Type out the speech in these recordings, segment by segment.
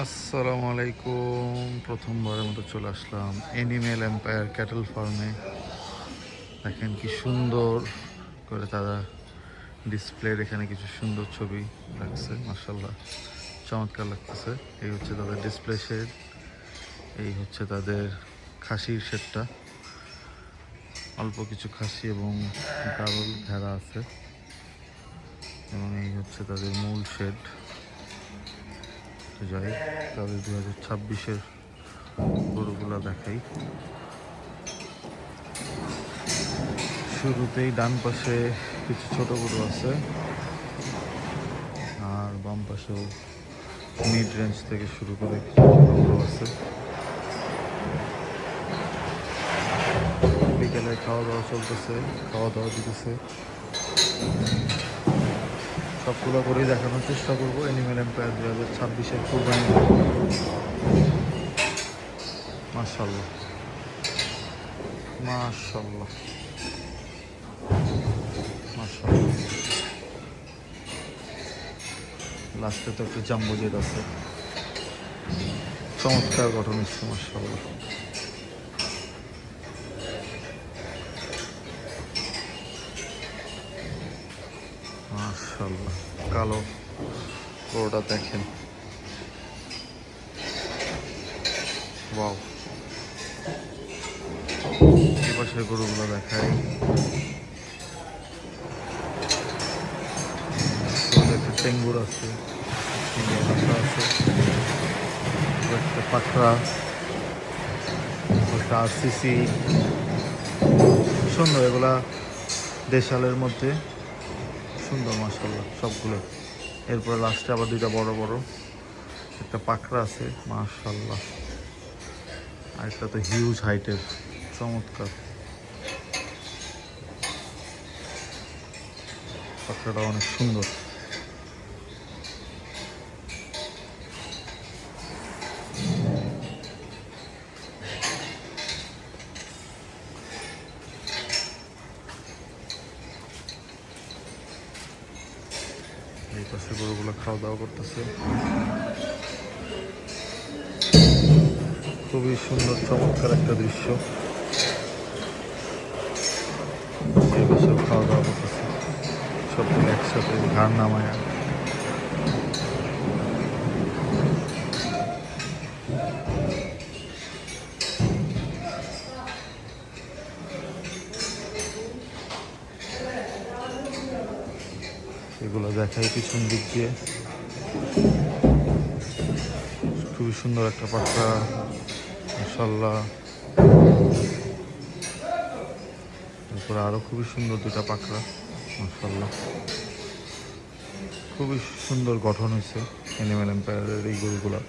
আসসালামু আলাইকুম। প্রথমবারের মতো চলে আসলাম এনিমেল এম্পায়ার ক্যাটেল ফার্মে। দেখেন কি সুন্দর করে তারা ডিসপ্লের এখানে কিছু সুন্দর ছবি রাখছে, মাশাআল্লাহ চমৎকার লাগতেছে। এই হচ্ছে তাদের ডিসপ্লে শেড, এই হচ্ছে তাদের খাসির শেডটা, অল্প কিছু খাসি এবং গারল ভেড়া আছে, এবং এই হচ্ছে তাদের মূল শেড। যাই তাদের 2026-এর গরুগুলা দেখাই। শুরুতেই ডান পাশে কিছু ছোট গরু আছে, আর বাম পাশেও মিড রেঞ্জ থেকে শুরু করে কিছু ছোট গরু আছে। বিকেলে খাওয়া দাওয়া চলতেছে, খাওয়া দাওয়া দিতেছে। সবগুলো করেই দেখানোর চেষ্টা করবো এনিমেল এম্পায়ার 2026-এর কুরবানি। মাশাআল্লাহ মাশাআল্লাহ মাশাআল্লাহ। লাস্টে তো একটা জাম্বো জেট আছে, চমৎকার গঠন হচ্ছে, মাশাআল্লাহ। মাশাআল্লাহ কালো গরুটা দেখেন, ওয়াও। এই পাশের গরুগুলো দেখাই। একটা টেঙ্গুর আছে, আছে একটা পাখরা, একটা আরসিসি, সুন্দর। এগুলা দেশালের মধ্যে সুন্দর, মাশাআল্লাহ সবগুলো। এরপরে লাস্টে আবার দুইটা বড় বড়, একটা পাখরা আছে, মাশাআল্লাহ। আর একটা তো হিউজ হাইটের, চমৎকার। পাখরাটা অনেক সুন্দর। এই পাশে গরুগুলো খাওয়া দাওয়া করতেছে, খুবই সুন্দর চমৎকার একটা দৃশ্য। এই পাশেও খাওয়া দাওয়া করতেছে, সবগুলো একসাথে ঘাড় নামায়া। এগুলো দেখাই পিছন দিক দিয়ে, খুবই সুন্দর একটা পাখরা, মাশাআল্লাহ। তারপরে আরো খুবই সুন্দর দুটা পাখরা, মাশাআল্লাহ। খুবই সুন্দর গঠন হয়েছে এনিমেল এম্পায়ারের এই গরুগুলা।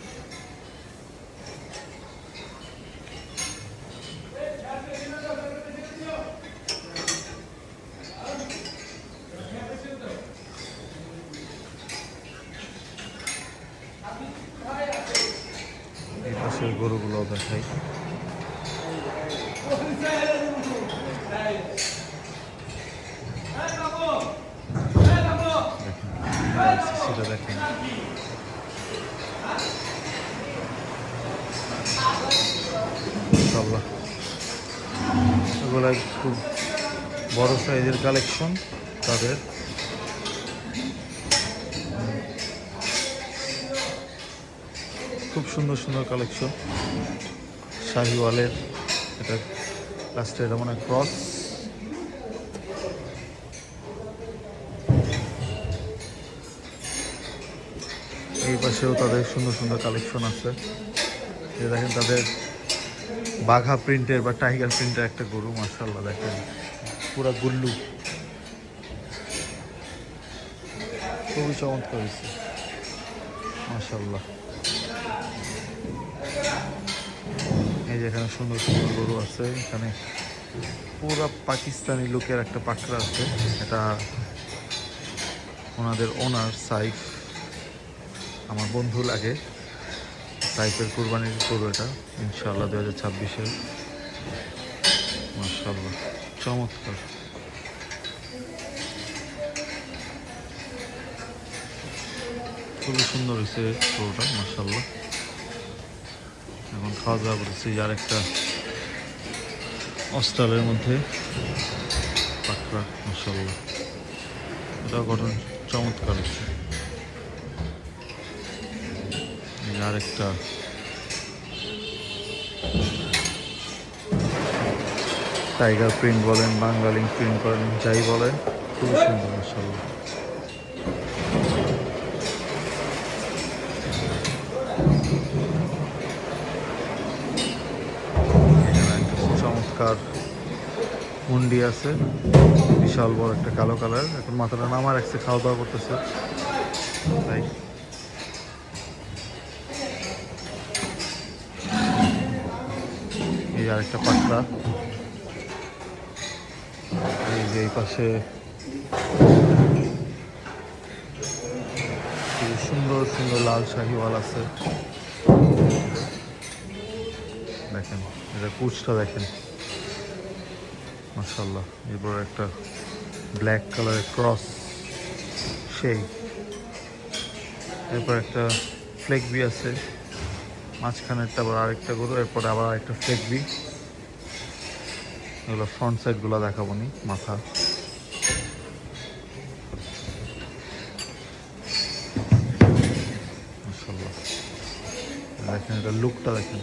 এই পাশের গরুগুলো দেখাই। দেখেন দেখেন, মাশাআল্লাহ। এগুলো খুব বড় সাইজের কালেকশন তাদের। খুব সুন্দর সুন্দর কালেকশন শাহিওয়ালের। এটা লাস্টে এটা মনে হয় ক্রস। এই পাশেও তাদের সুন্দর সুন্দর কালেকশন আছে। যে দেখেন তাদের বাঘা প্রিন্টের বা টাইগার প্রিন্টের একটা গরু, মাশাআল্লাহ। দেখেন পুরা গুল্লু, খুবই চমৎকার হয়েছে, মাশাআল্লাহ। এই যে এখানে সুন্দর সুন্দর গরু আছে। এখানে পুরা পাকিস্তানি লুকের একটা পাখরা আছে, এটা ওনাদের ওনার সাইফ, আমার বন্ধু লাগে। সাইফের কুরবানির গরু এটা, ইনশাআল্লাহ 2026-এর, মাশাআল্লাহ চমৎকার। খুবই সুন্দর হয়েছে গরুটা মাশাআল্লাহ। এখন খাওয়া দাওয়া করতেছি আর একটা অস্ট্রালের মধ্যে পাকড়া মাশাআল্লাহ, এটাও গঠন চমৎকার হচ্ছে। এই আরেকটা টাইগার প্রিন্ট বলেন, বাঙ্গালিং প্রিন্ট বলেন, যাই বলেন, খুবই সুন্দর মাশাআল্লাহ। এখানে একটা চমৎকার মুন্ডি আছে, বিশাল বড় একটা কালো কালার। এখন মাথাটা নামা রাখছে, খাওয়া দাওয়া করতেছে তাই। এই আরেকটা পাকড়া। এই যে এই পাশে সুন্দর সুন্দর লাল শাহিওয়াল আছে, দেখেন এটা কুচটা দেখেন মাশাআল্লাহ। এরপর একটা ব্ল্যাক কালারের ক্রস সেই, এরপর একটা ফ্লেক বি আছে মাঝখানেরটা, আবার আরেকটা গরু, এরপরে আবার আরেকটা ফ্লেক বি। এগুলো ফ্রন্ট সাইডগুলো দেখাবো নি, মাথা মাশাআল্লাহ। দেখেন এটা লুকটা দেখেন,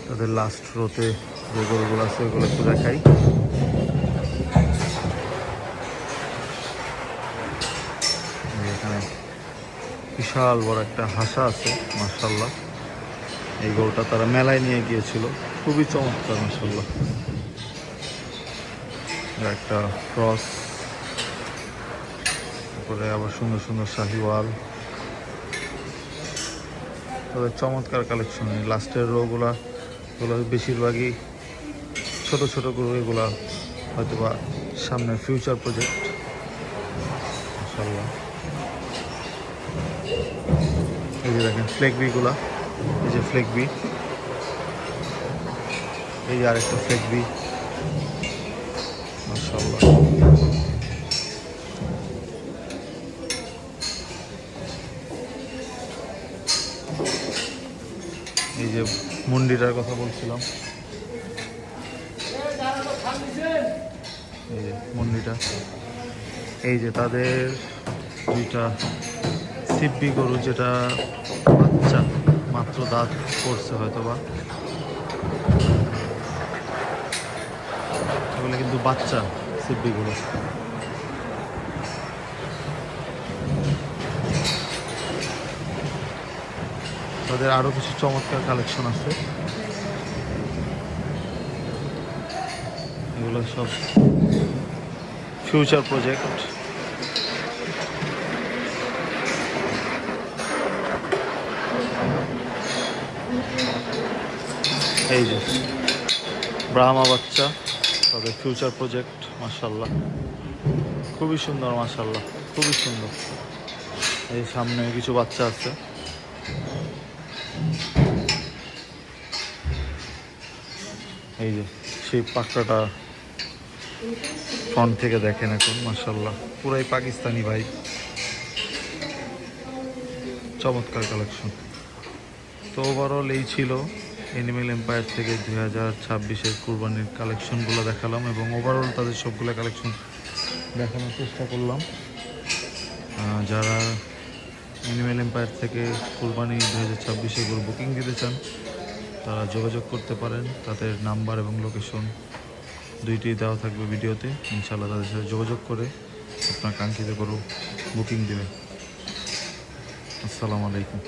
তাদের লাস্ট রোতে যে গরুগুলো আছে ওগুলো একটু দেখাই। এখানে বিশাল বড় একটা হাসা আছে মাশাআল্লাহ। এই গরুটা তারা মেলায় নিয়ে গিয়েছিল, খুবই চমৎকার মাশাআল্লাহ। একটা ক্রস, তারপরে আবার সুন্দর সুন্দর শাহিওয়াল, তবে চমৎকার কালেকশন। এই লাস্টের রোগুলা এগুলো বেশিরভাগই ছোট ছোট গরু, এগুলা হয়তো বা সামনের ফিউচার প্রজেক্ট মাশাআল্লাহ। এই যে দেখেন ফ্লেক বিগুলা, এই যে ফ্লেক বি, এই যে আরেকটা ফ্লেক বি মাশাআল্লাহ। এই যে মুন্ডিটার কথা বলছিলাম, এই যে মুন্ডিটা, এই যে তাদের দুইটা সিব্বি গরু, যেটা বাচ্চা মাত্র দাঁত পড়ছে হয়তো বা, এগুলো কিন্তু বাচ্চা সিব্বিগুলো। তাদের আরো কিছু চমৎকার কালেকশন আছে, এগুলো সব ফিউচার প্রজেক্ট। এই যে ব্রাহ্মা বাচ্চা, তাদের ফিউচার প্রজেক্ট মাশাআল্লাহ, খুবই সুন্দর মাশাআল্লাহ, খুবই সুন্দর। এই সামনে কিছু বাচ্চা আছে, এই যে সেই পাকড়াটা ফ্রন্ট থেকে দেখেন এখন মাশাআল্লাহ, পুরাই পাকিস্তানি ভাই, চমৎকার কালেকশন। তো ওভারঅল এই ছিল অ্যানিমেল এম্পায়ার থেকে 2026-এর কুরবানির কালেকশনগুলো দেখালাম, এবং ওভারঅল তাদের সবগুলো কালেকশন দেখানোর চেষ্টা করলাম। যারা অ্যানিমেল এম্পায়ার থেকে কুরবানি 2026-এ গরু বুকিং দিতে চান তারা যোগাযোগ করতে পারেন, তাদের নাম্বার এবং লোকেশন দুইটি দেওয়া থাকবে ভিডিওতে। ইনশাআল্লাহ তাদের সাথে যোগাযোগ করে আপনার কাঙ্ক্ষিত গরু বুকিং দেবেন। আসসালামু আলাইকুম।